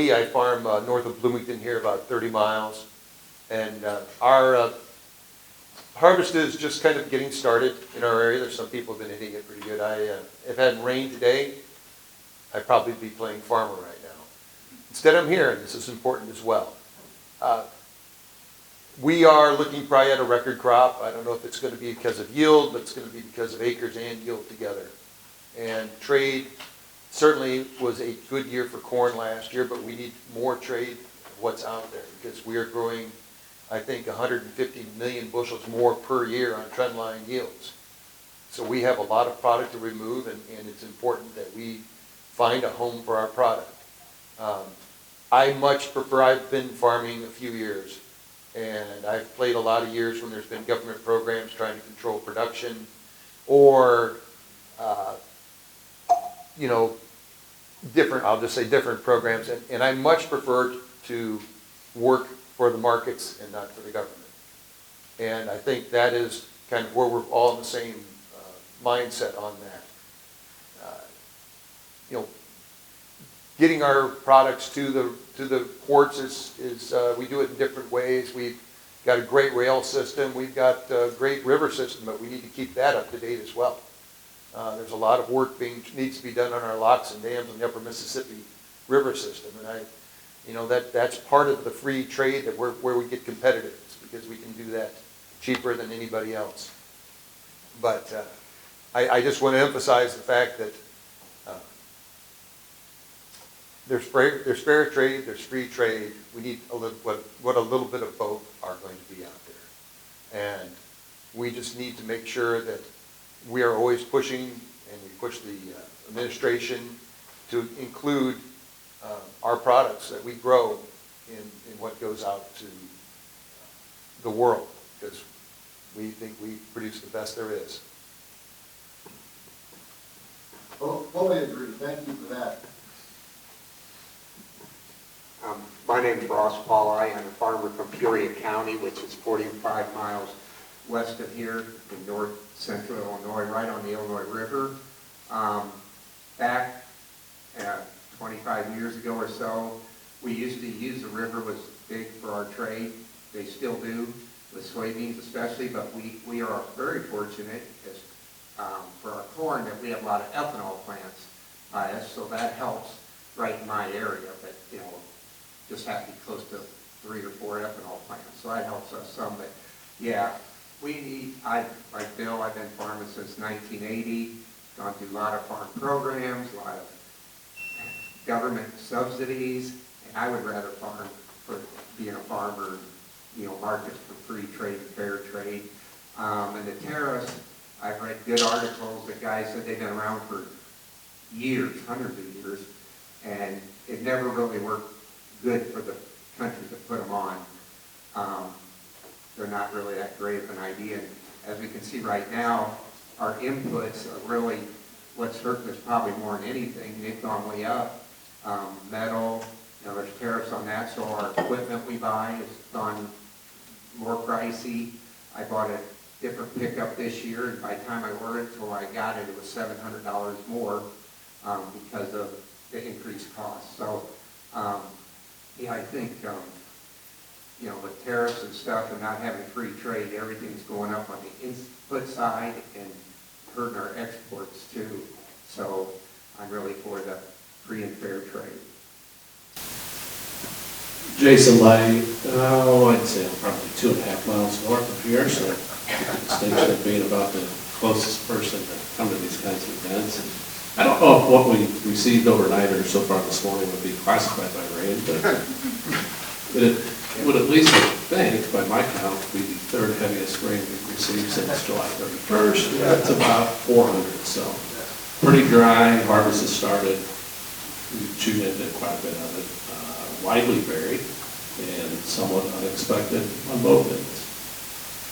I farm north of Bloomington here, about 30 miles, and our harvest is just kind of getting started in our area. There's some people have been hitting it pretty good. If it hadn't rained today, I'd probably be playing farmer right now. Instead, I'm here, and this is important as well. We are looking probably at a record crop. I don't know if it's going to be because of yield, but it's going to be because of acres and yield together. And trade certainly was a good year for corn last year, but we need more trade of what's out there because we are growing, I think, 150 million bushels more per year on trendline yields. So we have a lot of product to remove, and it's important that we find a home for our product. I much prefer, I've been farming a few years, and I've played a lot of years when there's been government programs trying to control production or I'll just say different programs, and I much prefer to work for the markets and not for the government. And I think that is kind of where we're all in the same mindset on that. Getting our products to the ports is we do it in different ways. We've got a great rail system. We've got a great river system, but we need to keep that up to date as well. There's a lot of work needs to be done on our locks and dams on the upper Mississippi river system, and that's part of the free trade that where we get competitive, because we can do that cheaper than anybody else. But I just want to emphasize the fact that there's fair trade, there's free trade. We need a little bit of both are going to be out there, and we just need to make sure that we are always pushing, and we push the administration to include our products that we grow in what goes out to the world, because we think we produce the best there is. Well, totally agree. Thank you for that. My name is Ross Paulai. I'm a farmer from Peoria County, which is 45 miles west of here in north central Illinois, right on the Illinois River. Back 25 years ago or so, we used to use the river, was big for our trade. They still do, with soybeans especially, but we are very fortunate for our corn that we have a lot of ethanol plants by us, so that helps right in my area, but just have to be close to 3 or 4 ethanol plants, so that helps us some. But yeah, we need, like Bill, I've been farming since 1980, gone through a lot of farm programs, a lot of government subsidies, and I would rather farm for being a farmer, markets for free trade and fair trade. And the tariffs, I've read good articles that guys said they've been around for years, hundreds of years, and it never really worked good for the countries that put them on. They're not really that great of an idea. And as we can see right now, our inputs are really what's hurting us probably more than anything. They've gone way up. Metal, there's tariffs on that, so our equipment we buy has gone more pricey. I bought a different pickup this year, and by the time I ordered it till I got it, it was $700 more because of the increased cost. So, I think, with tariffs and stuff and not having free trade, everything's going up on the input side and hurting our exports too. So I'm really for the free and fair trade. Jason Lay, I'd say I'm probably 2.5 miles north of here, so the distinction of being about the closest person to come to these kinds of events. And I don't know if what we received overnight or so far this morning would be classified by rain, but it would at least, I think, by my count, be the 3rd heaviest rain we've received since July 31st. That's about 400, so pretty dry. Harvest has started. We've chewed into quite a bit of it. Widely varied and somewhat unexpected on both ends.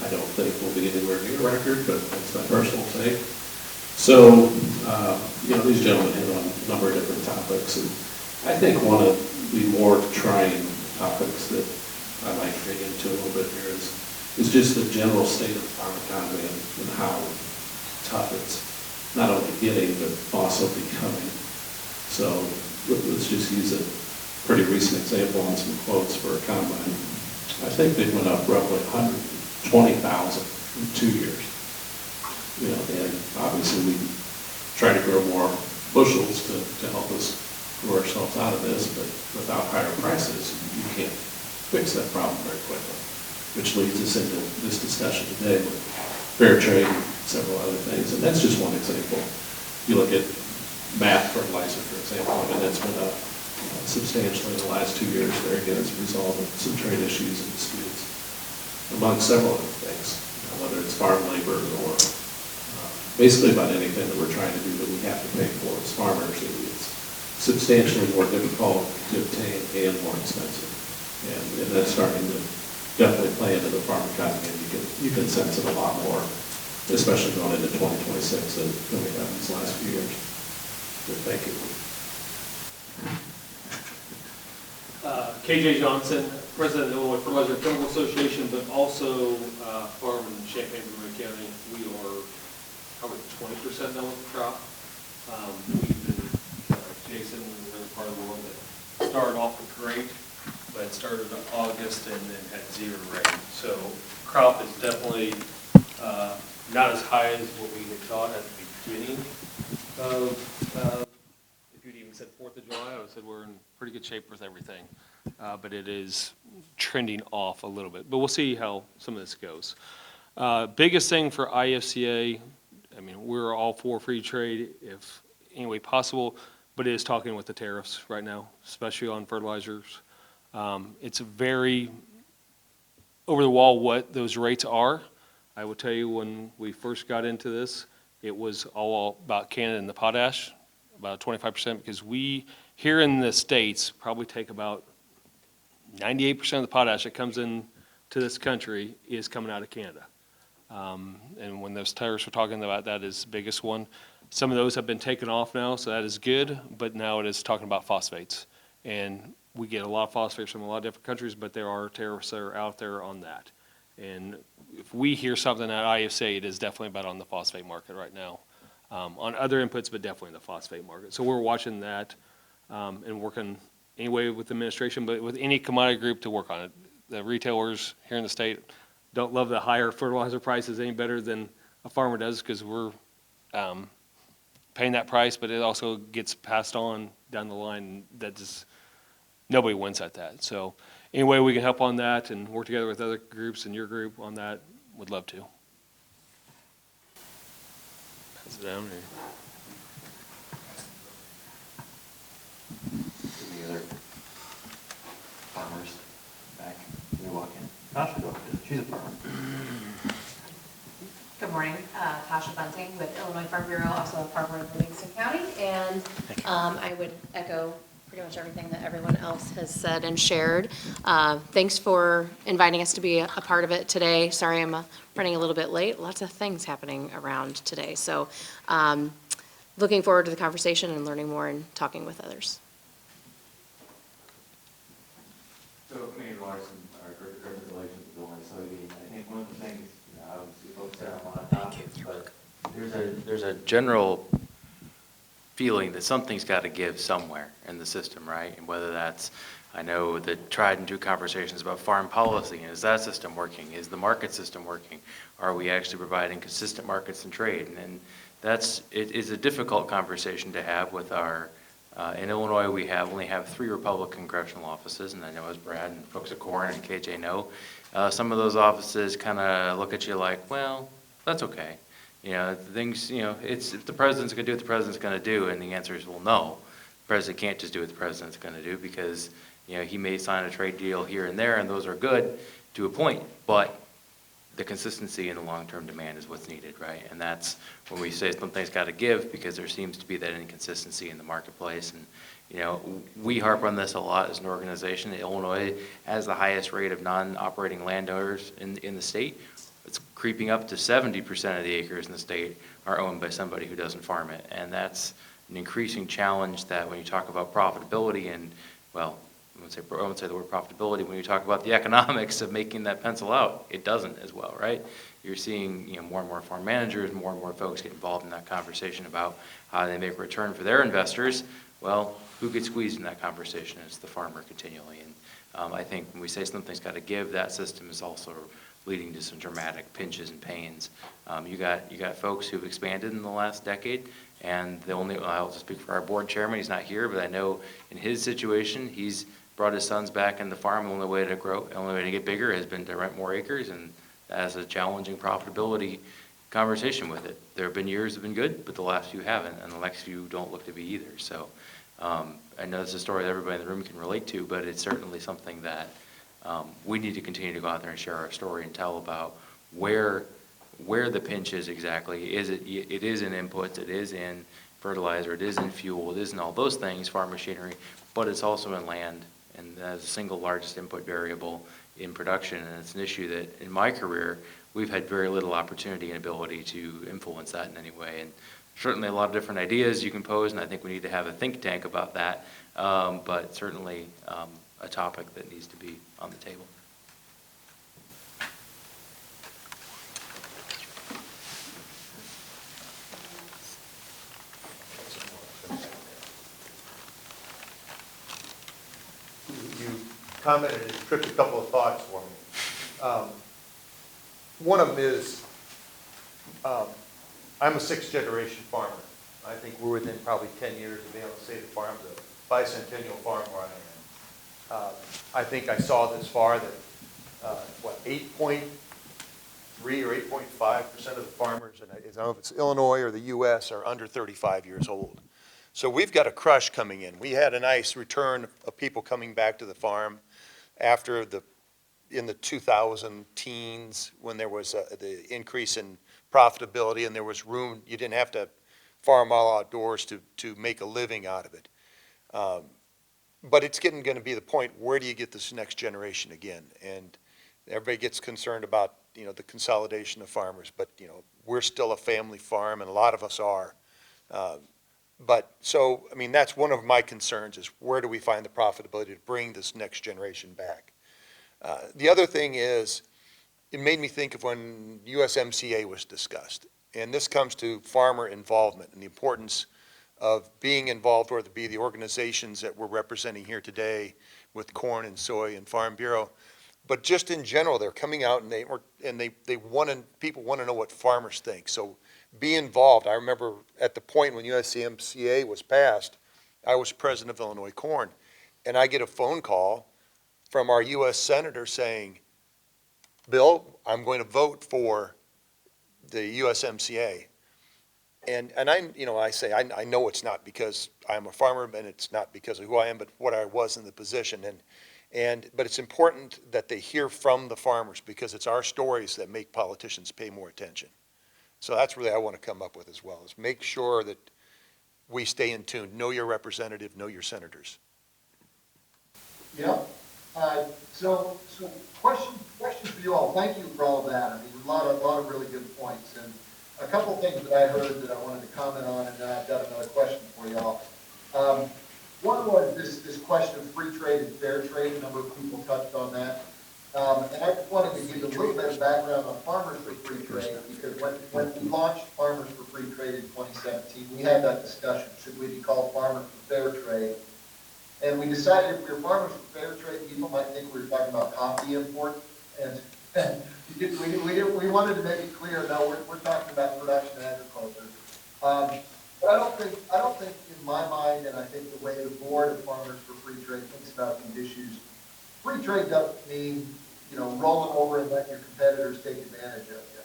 I don't think we'll be anywhere near record, but that's my personal take. So, these gentlemen hit on a number of different topics, and I think one of the more trying topics that I might dig into a little bit here is just the general state of the farm economy and how tough it's not only getting, but also becoming. So let's just use it pretty recent example on some quotes for a combine. I think they went up roughly 120,000 in 2 years. You know, and obviously we try to grow more bushels to help us grow ourselves out of this, but without higher prices, you can't fix that problem very quickly, which leads us into this discussion today with fair trade and several other things, and that's just one example. You look at MAP fertilizer, for example, I mean, that's been up substantially in the last 2 years. There again, it's a result of some trade issues and disputes, among several other things, you know, whether it's farm labor or basically about anything that we're trying to do that we have to pay for as farmers. It's substantially more difficult to obtain and more expensive. And that's starting to definitely play into the farm economy. You can sense it a lot more, especially going into 2026 than we have these last few years. Good, thank you. KJ Johnson, President of the Illinois Fertilizer and Chemical Association, but also farm in Champaign-Vermont County. We are probably 20% done with the crop. We've been, Jason, we're part of the one that started off with great, but it started in August and then had zero rain. So crop is definitely not as high as what we had thought at the beginning of, if you'd even said 4th of July, I would have said we're in pretty good shape with everything. But it is trending off a little bit. But we'll see how some of this goes. Biggest thing for IFCA, I mean, we're all for free trade if any way possible, but it is talking with the tariffs right now, especially on fertilizers. It's very over the wall what those rates are. I will tell you, when we first got into this, it was all about Canada and the potash, about 25%, because we here in the States probably take about 98% of the potash that comes in to this country is coming out of Canada. And when those tariffs we're talking about, that is the biggest one. Some of those have been taken off now, so that is good, but now it is talking about phosphates. And we get a lot of phosphates from a lot of different countries, but there are tariffs that are out there on that. And if we hear something at IFCA, it is definitely about on the phosphate market right now. On other inputs, but definitely in the phosphate market. So we're watching that and working anyway with the administration, but with any commodity group to work on it. The retailers here in the state don't love the higher fertilizer prices any better than a farmer does, because we're paying that price, but it also gets passed on down the line. That just, nobody wins at that. So any way we can help on that and work together with other groups and your group on that, would love to. Pass it down here. The other farmers back, we walk in. Tasha, go ahead. She's a farmer. Good morning, Tasha Bunting with Illinois Farm Bureau, also a farmer in Livingston County, and I would echo pretty much everything that everyone else has said and shared. Thanks for inviting us to be a part of it today. Sorry I'm running a little bit late. Lots of things happening around today, so looking forward to the conversation and learning more and talking with others. So, Mayor Larson, our Director of Relations with Illinois Soybean, I think one of the things, you know, obviously folks there on a lot of topics, but there's a general feeling that something's got to give somewhere in the system, right? And whether that's, I know the tried and true conversations about farm policy, and is that system working? Is the market system working? Are we actually providing consistent markets and trade? And it is a difficult conversation to have with our, in Illinois we only have 3 Republican congressional offices, and I know as Brad and folks at Corn and KJ know, some of those offices kind of look at you like, well, that's okay. You know, things, you know, it's, if the president's going to do what the president's going to do, and the answer is, well, no. The president can't just do what the president's going to do, because, you know, he may sign a trade deal here and there, and those are good to a point, but the consistency and the long-term demand is what's needed, right? And that's when we say something's got to give, because there seems to be that inconsistency in the marketplace. And, you know, we harp on this a lot as an organization. Illinois has the highest rate of non-operating landowners in the state. It's creeping up to 70% of the acres in the state are owned by somebody who doesn't farm it. And that's an increasing challenge that when you talk about profitability and, well, I wouldn't say the word profitability, when you talk about the economics of making that pencil out, it doesn't as well, right? You're seeing, you know, more and more farm managers, more and more folks get involved in that conversation about how they make a return for their investors. Well, who gets squeezed in that conversation? It's the farmer continually. And I think when we say something's got to give, that system is also leading to some dramatic pinches and pains. You got folks who've expanded in the last decade, and I'll just speak for our board chairman, he's not here, but I know in his situation, he's brought his sons back in the farm. The only way to grow, the only way to get bigger has been to rent more acres, and that has a challenging profitability conversation with it. There have been years that have been good, but the last few haven't, and the next few don't look to be either. So I know it's a story that everybody in the room can relate to, but it's certainly something that we need to continue to go out there and share our story and tell about where the pinch is exactly. It is in inputs, it is in fertilizer, it is in fuel, it is in all those things, farm machinery, but it's also in land, and that's the single largest input variable in production, and it's an issue that in my career we've had very little opportunity and ability to influence that in any way. And certainly a lot of different ideas you can pose, and I think we need to have a think tank about that, but certainly a topic that needs to be on the table. You commented and tripped a couple of thoughts for me. One of them is, I'm a sixth-generation farmer. I think we're within probably 10 years of being able to say the farm's a bicentennial farm where I am. I think I saw this far that, 8.3 or 8.5% of the farmers, and I don't know if it's Illinois or the U.S., are under 35 years old. So we've got a crush coming in. We had a nice return of people coming back to the farm after in the 2000 teens, when there was the increase in profitability and there was room. You didn't have to farm all outdoors to make a living out of it. But it's going to be the point, where do you get this next generation again? And everybody gets concerned about, the consolidation of farmers, but, we're still a family farm, and a lot of us are. That's one of my concerns, is where do we find the profitability to bring this next generation back? The other thing is, it made me think of when USMCA was discussed. And this comes to farmer involvement and the importance of being involved, whether it be the organizations that we're representing here today with Corn and Soy and Farm Bureau. But just in general, they're coming out and people want to know what farmers think. So be involved. I remember at the point when USMCA was passed, I was president of Illinois Corn, and I get a phone call from our U.S. Senator saying, Bill, I'm going to vote for the USMCA. And I say, I know it's not because I'm a farmer, and it's not because of who I am, but what I was in the position. But it's important that they hear from the farmers, because it's our stories that make politicians pay more attention. So that's really what I want to come up with as well, is make sure that we stay in tune. Know your representative, know your senators. Yeah. So question for you all. Thank you for all of that. A lot of really good points. And a couple of things that I heard that I wanted to comment on, and then I've got another question for you all. One was this question of free trade and fair trade. A number of people touched on that. And I just wanted to give a little bit of background on Farmers for Free Trade, because when we launched Farmers for Free Trade in 2017, we had that discussion. Should we be called Farmers for Fair Trade? And we decided if we were Farmers for Fair Trade, people might think we were talking about coffee import. And we wanted to make it clear, no, we're talking about production agriculture. But I don't think in my mind, and I think the way the board of Farmers for Free Trade thinks about these issues, free trade doesn't mean, rolling over and letting your competitors take advantage of you.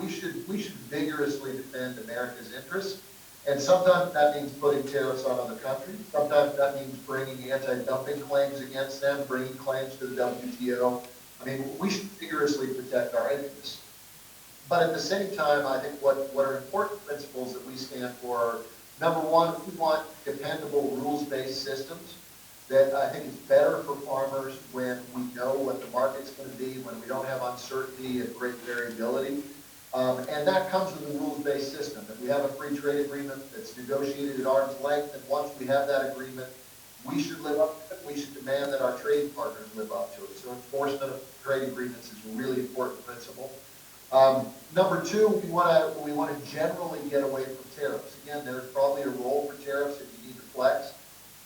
We should vigorously defend America's interests. And sometimes that means putting tariffs on other countries. Sometimes that means bringing anti-dumping claims against them, bringing claims to the WTO. We should vigorously protect our interests. But at the same time, I think what are important principles that we stand for are, number one, we want dependable rules-based systems. That I think is better for farmers when we know what the market's going to be, when we don't have uncertainty and great variability. And that comes with a rules-based system. If we have a free trade agreement that's negotiated at arm's length, and once we have that agreement, we should live up to it. We should demand that our trade partners live up to it. So enforcement of trade agreements is a really important principle. Number two, we want to generally get away from tariffs. Again, there's probably a role for tariffs if you need to flex.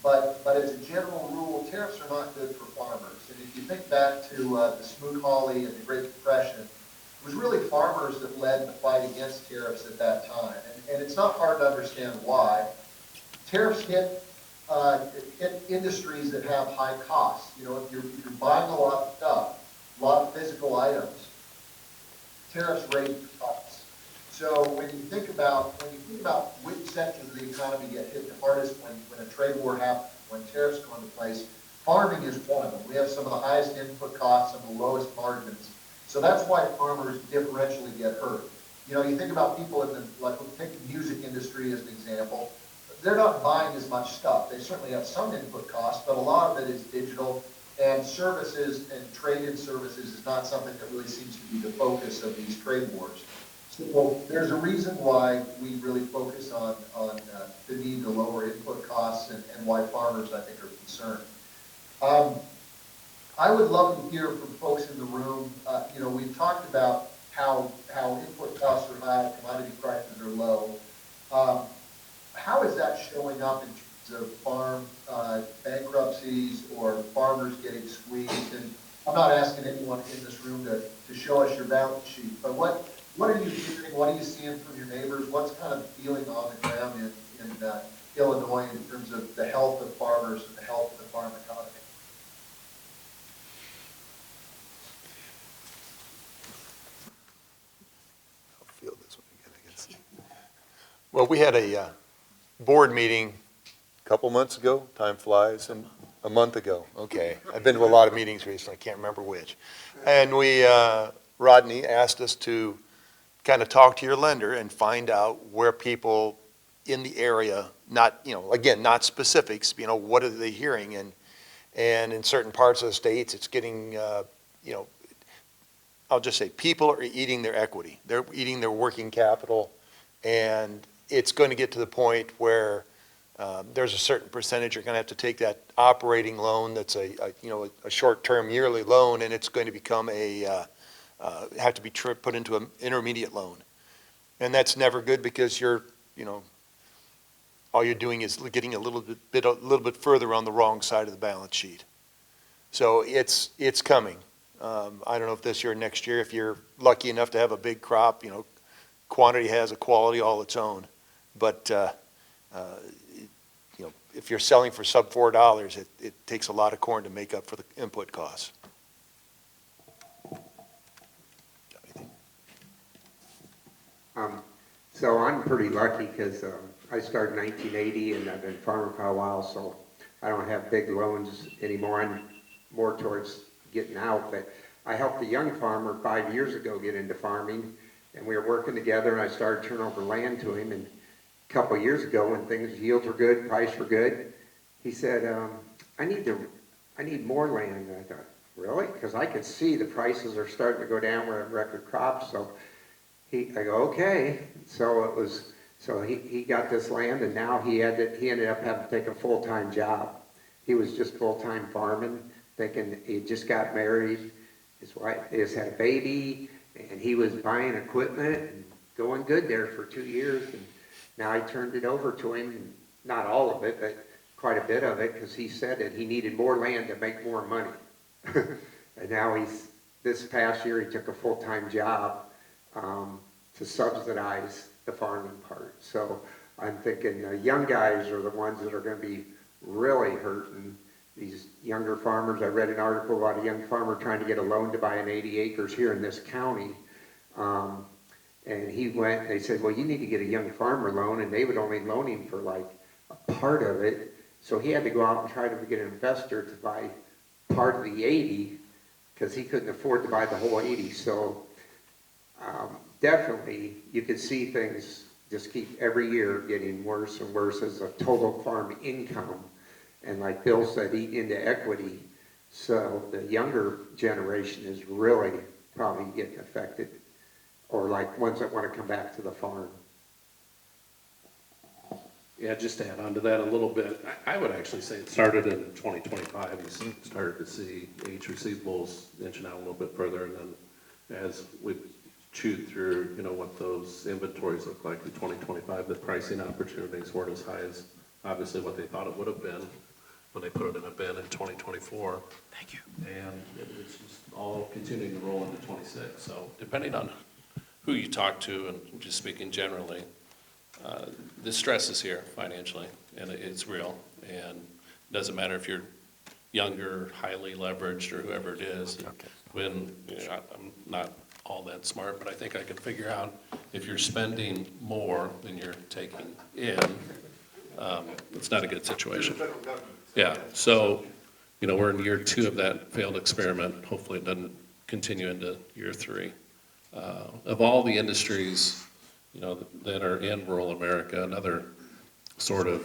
but as a general rule, tariffs are not good for farmers. And if you think back to the Smoot-Hawley and the Great Depression, it was really farmers that led the fight against tariffs at that time. And it's not hard to understand why. Tariffs hit industries that have high costs. You know, if you're buying a lot of stuff, a lot of physical items, tariffs raise the costs. So when you think about which sectors of the economy get hit the hardest when a trade war happens, when tariffs go into place, farming is one of them. We have some of the highest input costs, some of the lowest margins. So that's why farmers differentially get hurt. You know, you think about people in the, like, take the music industry as an example. They're not buying as much stuff. They certainly have some input costs, but a lot of it is digital, and services and trade-in services is not something that really seems to be the focus of these trade wars. So there's a reason why we really focus on the need to lower input costs and why farmers, I think, are concerned. I would love to hear from folks in the room. You know, we've talked about how input costs are high, commodity prices are low. How is that showing up in terms of farm bankruptcies or farmers getting squeezed? And I'm not asking anyone in this room to show us your balance sheet, but what are you hearing? What are you seeing from your neighbors? What's kind of the feeling on the ground in Illinois in terms of the health of farmers and the health of the farm economy? I'll field this one again, I guess. Well, we had a board meeting a couple months ago. Time flies. And a month ago. Okay. I've been to a lot of meetings recently. I can't remember which. And Rodney asked us to kind of talk to your lender and find out where people in the area, not, you know, again, not specifics, you know, what are they hearing? And in certain parts of the states, it's getting, you know, I'll just say people are eating their equity. They're eating their working capital, and it's going to get to the point where there's a certain percentage you're going to have to take that operating loan that's a short-term yearly loan, and it's going to become have to be put into an intermediate loan. And that's never good because all you're doing is getting a little bit further on the wrong side of the balance sheet. So it's coming. I don't know if this year or next year, if you're lucky enough to have a big crop, you know, quantity has a quality all its own. But you know, if you're selling for sub $4, it takes a lot of corn to make up for the input costs. So I'm pretty lucky because I started in 1980 and I've been farming for a while, so I don't have big loans anymore. I'm more towards getting out, but I helped a young farmer 5 years ago get into farming, and we were working together, and I started turning over land to him. And a couple of years ago, when yields were good, price were good, he said, I need more land. And I thought, really? Because I could see the prices are starting to go down. We're at record crops, so I go, okay. So he got this land, and now he ended up having to take a full-time job. He was just full-time farming, thinking he just got married, his wife just had a baby, and he was buying equipment and going good there for 2 years. And now I turned it over to him, not all of it, but quite a bit of it, because he said that he needed more land to make more money. And now this past year, he took a full-time job to subsidize the farming part. So I'm thinking young guys are the ones that are going to be really hurting. These younger farmers, I read an article about a young farmer trying to get a loan to buy an 80 acres here in this county. And they said, well, you need to get a young farmer loan, and they would only loan him for like a part of it. So he had to go out and try to get an investor to buy part of the 80 because he couldn't afford to buy the whole 80. So definitely you could see things just keep every year getting worse and worse as a total farm income. And like Bill said, eat into equity. So the younger generation is really probably getting affected, or like ones that want to come back to the farm. Yeah, just to add on to that a little bit, I would actually say it started in 2025. You started to see age receivables inching out a little bit further, and then as we chewed through, you know, what those inventories look like in 2025, the pricing opportunities weren't as high as obviously what they thought it would have been. when they put it in a bin in 2024. Thank you. And it's just all continuing to roll into 26. So depending on who you talk to, and just speaking generally, the stress is here financially, and it's real. And it doesn't matter if you're younger, highly leveraged, or whoever it is. When, I'm not all that smart, but I think I can figure out if you're spending more than you're taking in, it's not a good situation. Yeah, so, we're in year 2 of that failed experiment. Hopefully it doesn't continue into year 3. Of all the industries, that are in rural America, another sort of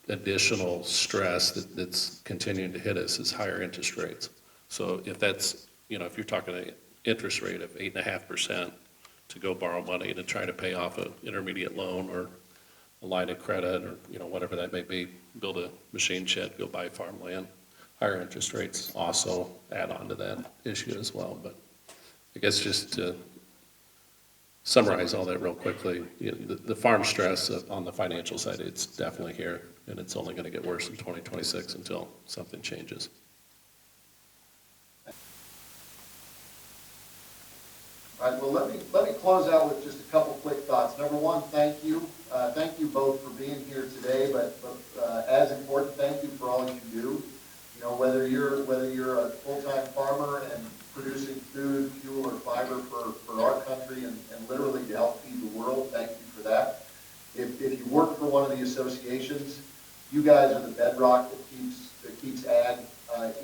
additional stress that's continuing to hit us is higher interest rates. So if that's, if you're talking an interest rate of 8.5% to go borrow money to try to pay off an intermediate loan or a line of credit or, whatever that may be, build a machine shed, go buy farmland, higher interest rates also add on to that issue as well. But I guess just to summarize all that real quickly, the farm stress on the financial side, it's definitely here, and it's only going to get worse in 2026 until something changes. All right, well, let me close out with just a couple quick thoughts. Number one, thank you. Thank you both for being here today, but as important, thank you for all you do. Whether you're a full-time farmer and producing food, fuel, or fiber for our country and literally to help feed the world, thank you for that. If you work for one of the associations, you guys are the bedrock that keeps ag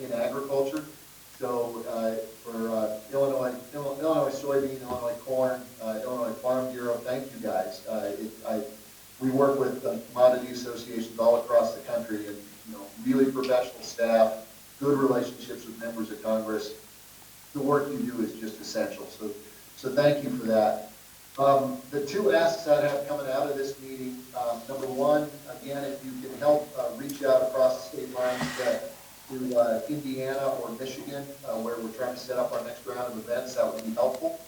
in agriculture. So for Illinois soybean, Illinois corn, Illinois Farm Bureau, thank you guys. We work with commodity associations all across the country, and really professional staff, good relationships with members of Congress. The work you do is just essential. So thank you for that. The 2 asks I have coming out of this meeting, number one, again, if you can help reach out across the state lines to Indiana or Michigan, where we're trying to set up our next round of events, that would be helpful.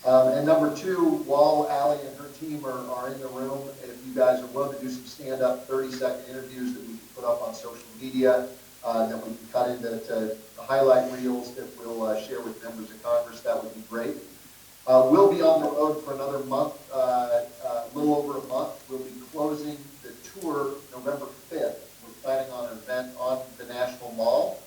And number 2, while Allie and her team are in the room, if you guys are willing to do some stand-up 30-second interviews that we can put up on social media, that we can cut into highlight reels that we'll share with members of Congress, that would be great. We'll be on the road for another month, a little over a month. We'll be closing the tour November 5th. We're planning on an event on the National Mall.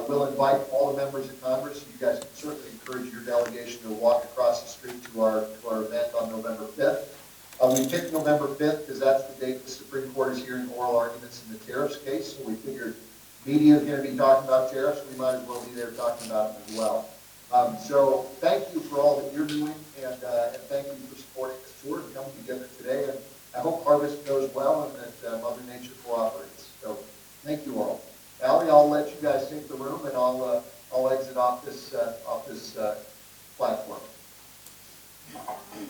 We'll invite all the members of Congress. You guys can certainly encourage your delegation to walk across the street to our event on November 5th. We picked November 5th because that's the date the Supreme Court is hearing oral arguments in the tariffs case. So we figured media is going to be talking about tariffs. We might as well be there talking about them as well. So thank you for all that you're doing, and thank you for supporting this tour and coming together today. And I hope harvest goes well and that Mother Nature cooperates. So thank you all. Allie, I'll let you guys take the room, and I'll exit off this platform.